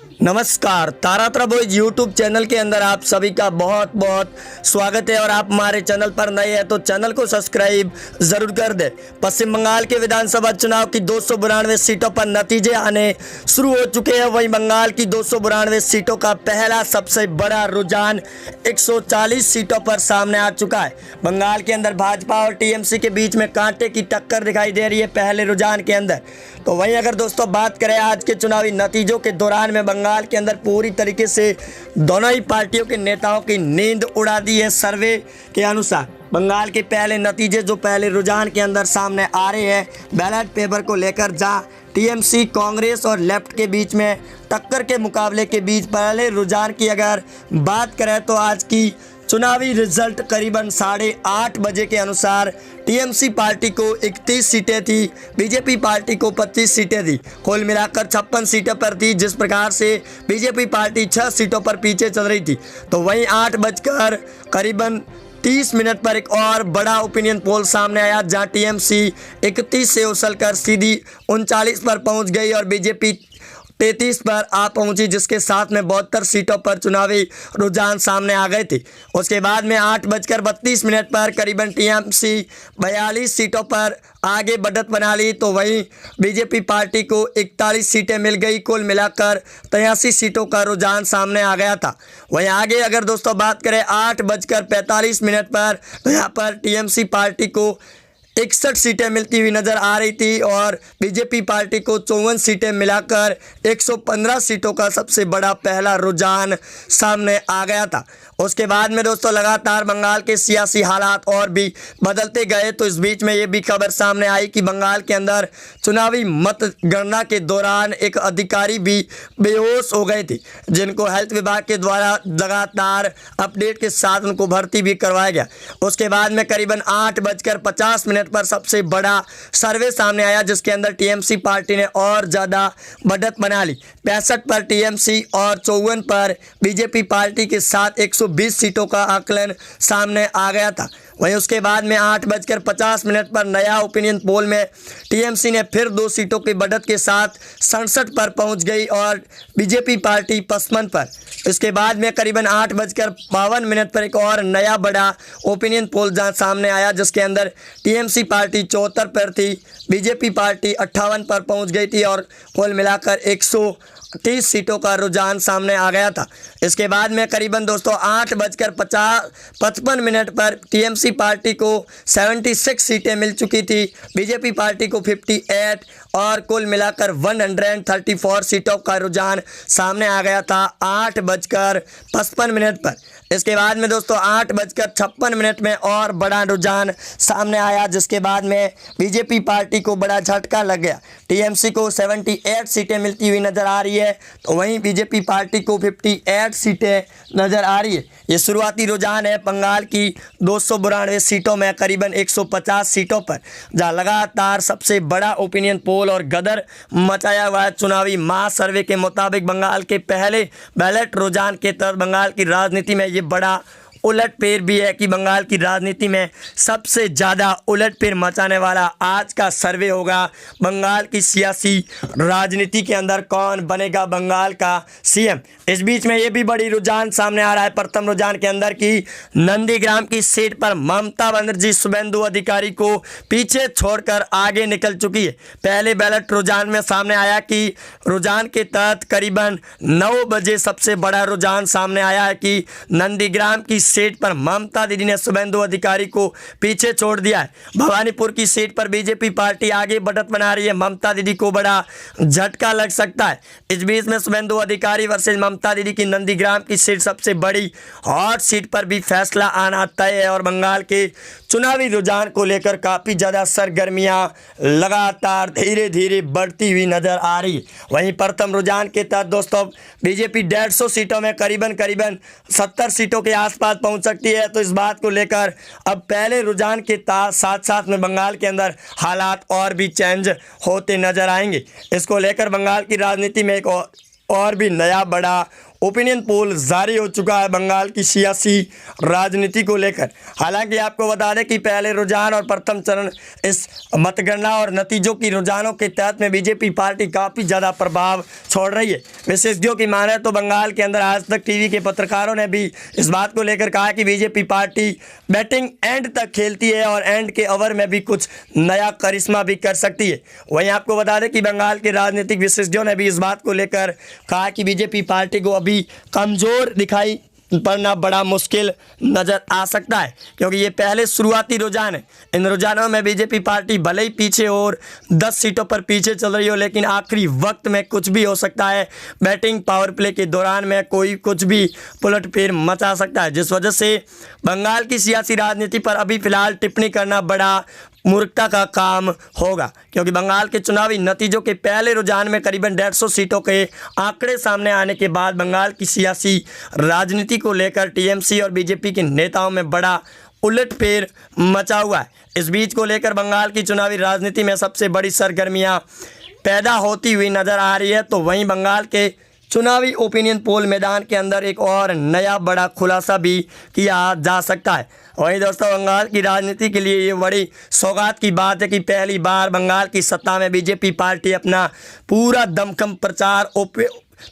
नमस्कार, Taratara boys YouTube channel के अंदर आप सभी का बहुत बहुत स्वागत है। और आप हमारे चैनल पर नए हैं तो चैनल को सब्सक्राइब जरूर कर दें। पश्चिम बंगाल के विधानसभा चुनाव की 292 सीटों पर नतीजे आने शुरू हो चुके हैं। वहीं बंगाल की 292 सीटों का पहला सबसे बड़ा रुझान 140 सीटों पर सामने आ चुका है। बंगाल के अंदर भाजपा और टीएमसी के बीच में कांटे की टक्कर दिखाई दे रही है पहले रुझान के अंदर। तो वहीं अगर दोस्तों बात करें आज के चुनावी नतीजों के दौरान में बंगाल के अंदर पूरी तरीके से दोनों ही पार्टियों के नेताओं की नींद उड़ा दी है। सर्वे के अनुसार बंगाल के पहले नतीजे जो पहले रुझान के अंदर सामने आ रहे हैं बैलेट पेपर को लेकर, जहां टीएमसी कांग्रेस और लेफ्ट के बीच में टक्कर के मुकाबले के बीच पहले रुझान की अगर बात करें तो आज की चुनावी रिजल्ट करीबन 8:30 बजे के अनुसार टीएमसी पार्टी को 31 सीटें थी, बीजेपी पार्टी को 25 सीटें थी। कुल मिलाकर 56 सीटें पर थी। जिस प्रकार से बीजेपी पार्टी 6 सीटों पर पीछे चल रही थी, तो वहीं 8 बजकर करीबन 30 मिनट पर एक और बड़ा ओपिनियन पोल सामने आया, जहां टीएमसी 31 से उछलकर सीधी 39 पर पहुंच गई और बीजेपी 33 पर आ पहुंची, जिसके साथ में 72 सीटों पर चुनावी रुझान सामने आ गए थे। उसके बाद में 8:32 पर करीबन टीएमसी 42 सीटों पर आगे बढ़त बना ली, तो वहीं बीजेपी पार्टी को 41 सीटें मिल गई। कुल मिलाकर 83 सीटों का रुझान सामने आ गया था। वहीं आगे अगर दोस्तों बात करें 8:45 पर, तो यहाँ पर टीएमसी पार्टी को 61 सीटें मिलती हुई नज़र आ रही थी और बीजेपी पार्टी को 54 सीटें मिलाकर 115 सीटों का सबसे बड़ा पहला रुझान सामने आ गया था। उसके बाद में दोस्तों लगातार बंगाल के सियासी हालात और भी बदलते गए, तो इस बीच में ये भी खबर सामने आई कि बंगाल के अंदर चुनावी मतगणना के दौरान एक अधिकारी भी बेहोश हो गए थे, जिनको हेल्थ विभाग के द्वारा लगातार अपडेट के साथ उनको भर्ती भी करवाया गया। उसके बाद में करीबन 8:50 पर सबसे बड़ा सर्वे सामने आया, जिसके अंदर टीएमसी पार्टी ने और ज़्यादा बढ़त बना ली। 65 पर टीएमसी और 54 पर बीजेपी पार्टी के साथ 120 सीटों का आकलन सामने आ गया था। वहीं उसके बाद में 8:50 पर नया ओपिनियन पोल में टीएमसी ने फिर 2 सीटों की बढ़त के साथ 67 पर पहुंच गई और बीजेपी पार्टी 55 पर। इसके बाद में करीबन 8:52 पर एक और नया बड़ा ओपिनियन पोल जहां सामने आया, जिसके अंदर टीएमसी पार्टी 74 पर थी, बीजेपी पार्टी 58 पर पहुंच गई थी और कुल मिलाकर 130 सीटों का रुझान सामने आ गया था। इसके बाद में करीबन दोस्तों 8:55 पर टीएमसी पार्टी को 76 सीटें मिल चुकी थी, बीजेपी पार्टी को 58 और कुल मिलाकर 134 सीटों का रुझान सामने आ गया था 8:55 पर। इसके बाद में दोस्तों 8:56 में और बड़ा रुझान सामने आया, जिसके बाद में बीजेपी पार्टी को बड़ा झटका लग गया। टीएमसी को 78 सीटें मिलती हुई नज़र आ रही है, तो वहीं बीजेपी पार्टी को 58 सीटें नज़र आ रही है। ये शुरुआती रुझान है बंगाल की 292 सीटों में करीबन 150 सीटों पर, जहाँ लगातार सबसे बड़ा ओपिनियन पोल और गदर मचाया हुआ है। चुनावी माह सर्वे के मुताबिक बंगाल के पहले बैलेट रुझान के तहत बंगाल की राजनीति में ये बड़ा उलटफेर भी है कि बंगाल की राजनीति में सबसे ज़्यादा उलटफेर मचाने वाला आज का सर्वे होगा। बंगाल की सियासी राजनीति के अंदर कौन बनेगा बंगाल का सीएम। इस बीच में ये भी बड़ी रुझान सामने आ रहा है प्रथम रुझान के अंदर कि नंदीग्राम की सीट पर ममता बनर्जी शुभेंदु अधिकारी को पीछे छोड़कर आगे निकल चुकी है। पहले बैलेट रुझान में सामने आया कि रुझान के तहत करीबन 9 बजे सबसे बड़ा रुझान सामने आया है कि नंदीग्राम की सीट पर ममता दीदी ने शुभेंदु अधिकारी को पीछे छोड़ दिया है। भवानीपुर की सीट पर बीजेपी पार्टी आगे बढ़त बना रही है, ममता दीदी को बड़ा झटका लग सकता है। इस बीच में शुभेंदु अधिकारी वर्सेस ममता दीदी की नंदीग्राम की सीट सबसे बड़ी हॉट सीट पर भी फैसला आना तय है और बंगाल के चुनावी रुझान को लेकर काफ़ी ज़्यादा सरगर्मियां लगातार धीरे धीरे बढ़ती हुई नज़र आ रही है। वहीं प्रथम रुझान के तहत दोस्तों बीजेपी 150 सीटों में करीबन 70 सीटों के आसपास पहुंच सकती है। तो इस बात को लेकर अब पहले रुझान के साथ साथ में बंगाल के अंदर हालात और भी चेंज होते नजर आएंगे। इसको लेकर बंगाल की राजनीति में एक और भी नया बड़ा ओपिनियन पोल जारी हो चुका है बंगाल की सियासी राजनीति को लेकर। हालांकि आपको बता दें कि पहले रुझान और प्रथम चरण इस मतगणना और नतीजों की रुझानों के तहत में बीजेपी पार्टी काफ़ी ज़्यादा प्रभाव छोड़ रही है। विशेषज्ञों की माने तो बंगाल के अंदर आज तक टीवी के पत्रकारों ने भी इस बात को लेकर कहा कि बीजेपी पार्टी बैटिंग एंड तक खेलती है और एंड के ओवर में भी कुछ नया करिश्मा भी कर सकती है। वहीं आपको बता दें कि बंगाल के राजनीतिक विशेषज्ञों ने भी इस बात को लेकर कहा कि बीजेपी पार्टी को अभी कमज़ोर दिखाई पड़ना बड़ा मुश्किल नज़र आ सकता है, क्योंकि ये पहले शुरुआती रुझान है। इन रुझानों में बीजेपी पार्टी भले ही पीछे और 10 सीटों पर पीछे चल रही हो, लेकिन आखिरी वक्त में कुछ भी हो सकता है। बैटिंग पावर प्ले के दौरान में कोई कुछ भी उलटफेर मचा सकता है, जिस वजह से बंगाल की सियासी राजनीति पर अभी फ़िलहाल टिप्पणी करना बड़ा मूर्खता का काम होगा, क्योंकि बंगाल के चुनावी नतीजों के पहले रुझान में करीबन 150 सीटों के आंकड़े सामने आने के बाद बंगाल की सियासी राजनीति को लेकर टीएमसी और बीजेपी के नेताओं में बड़ा उलटफेर मचा हुआ है। इस बीच को लेकर बंगाल की चुनावी राजनीति में सबसे बड़ी सरगर्मियां पैदा होती हुई नज़र आ रही है। तो वहीं बंगाल के चुनावी ओपिनियन पोल मैदान के अंदर एक और नया बड़ा खुलासा भी किया जा सकता है। वहीं दोस्तों, बंगाल की राजनीति के लिए ये बड़ी सौगात की बात है कि पहली बार बंगाल की सत्ता में बीजेपी पार्टी अपना पूरा दमखम प्रचार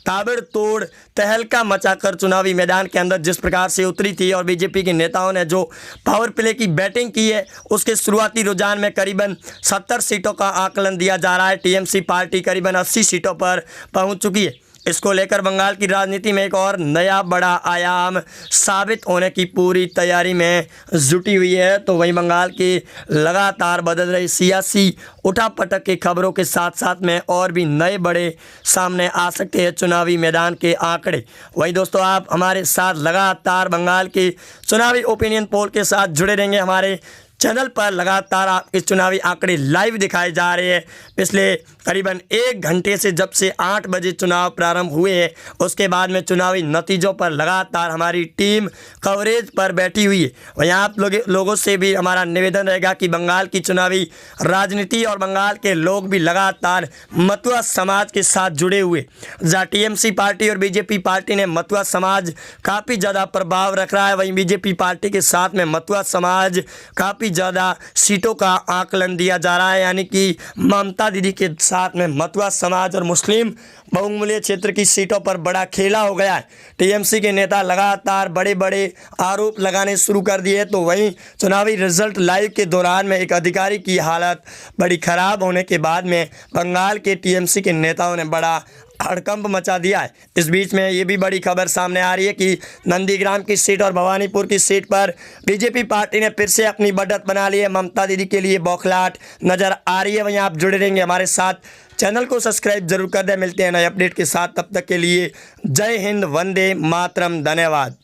ताबड़तोड़ तहलका मचाकर चुनावी मैदान के अंदर जिस प्रकार से उतरी थी और बीजेपी के नेताओं ने जो पावर प्ले की बैटिंग की है, उसके शुरुआती रुझान में करीबन 70 सीटों का आकलन दिया जा रहा है। टीएमसी पार्टी करीबन 80 सीटों पर पहुंच चुकी है। इसको लेकर बंगाल की राजनीति में एक और नया बड़ा आयाम साबित होने की पूरी तैयारी में जुटी हुई है। तो वहीं बंगाल की लगातार बदल रही सियासी उठापटक की खबरों के साथ साथ में और भी नए बड़े सामने आ सकते हैं चुनावी मैदान के आंकड़े। वहीं दोस्तों, आप हमारे साथ लगातार बंगाल की चुनावी ओपिनियन पोल के साथ जुड़े रहेंगे। हमारे चैनल पर लगातार आपके चुनावी आंकड़े लाइव दिखाए जा रहे हैं। पिछले करीबन 1 घंटे से जब से 8 बजे चुनाव प्रारंभ हुए हैं, उसके बाद में चुनावी नतीजों पर लगातार हमारी टीम कवरेज पर बैठी हुई है। वहीं आप लोगों से भी हमारा निवेदन रहेगा कि बंगाल की चुनावी राजनीति और बंगाल के लोग भी लगातार मतुआ समाज के साथ जुड़े हुए, जहाँ टीएमसी पार्टी और बीजेपी पार्टी ने मतुआ समाज काफ़ी ज़्यादा प्रभाव रख रहा है, वहीं बीजेपी पार्टी के साथ में मतुआ समाज काफ़ी ज़्यादा सीटों का आकलन दिया जा रहा है। यानी कि ममता दीदी के साथ में मतुआ समाज और मुस्लिम बहुमूल्य क्षेत्र की सीटों पर बड़ा खेला हो गया है। टीएमसी के नेता लगातार बड़े बड़े आरोप लगाने शुरू कर दिए। तो वहीं चुनावी रिजल्ट लाइव के दौरान में एक अधिकारी की हालत बड़ी ख़राब होने के बाद में बंगाल के टीएमसी के नेताओं ने बड़ा हड़कंप मचा दिया है। इस बीच में ये भी बड़ी खबर सामने आ रही है कि नंदीग्राम की सीट और भवानीपुर की सीट पर बीजेपी पार्टी ने फिर से अपनी बढ़त बना ली है। ममता दीदी के लिए बौखलाहट नज़र आ रही है। वहीं आप जुड़े रहेंगे हमारे साथ, चैनल को सब्सक्राइब जरूर कर दें। मिलते हैं नए अपडेट के साथ, तब तक के लिए जय हिंद, वंदे मातरम, धन्यवाद।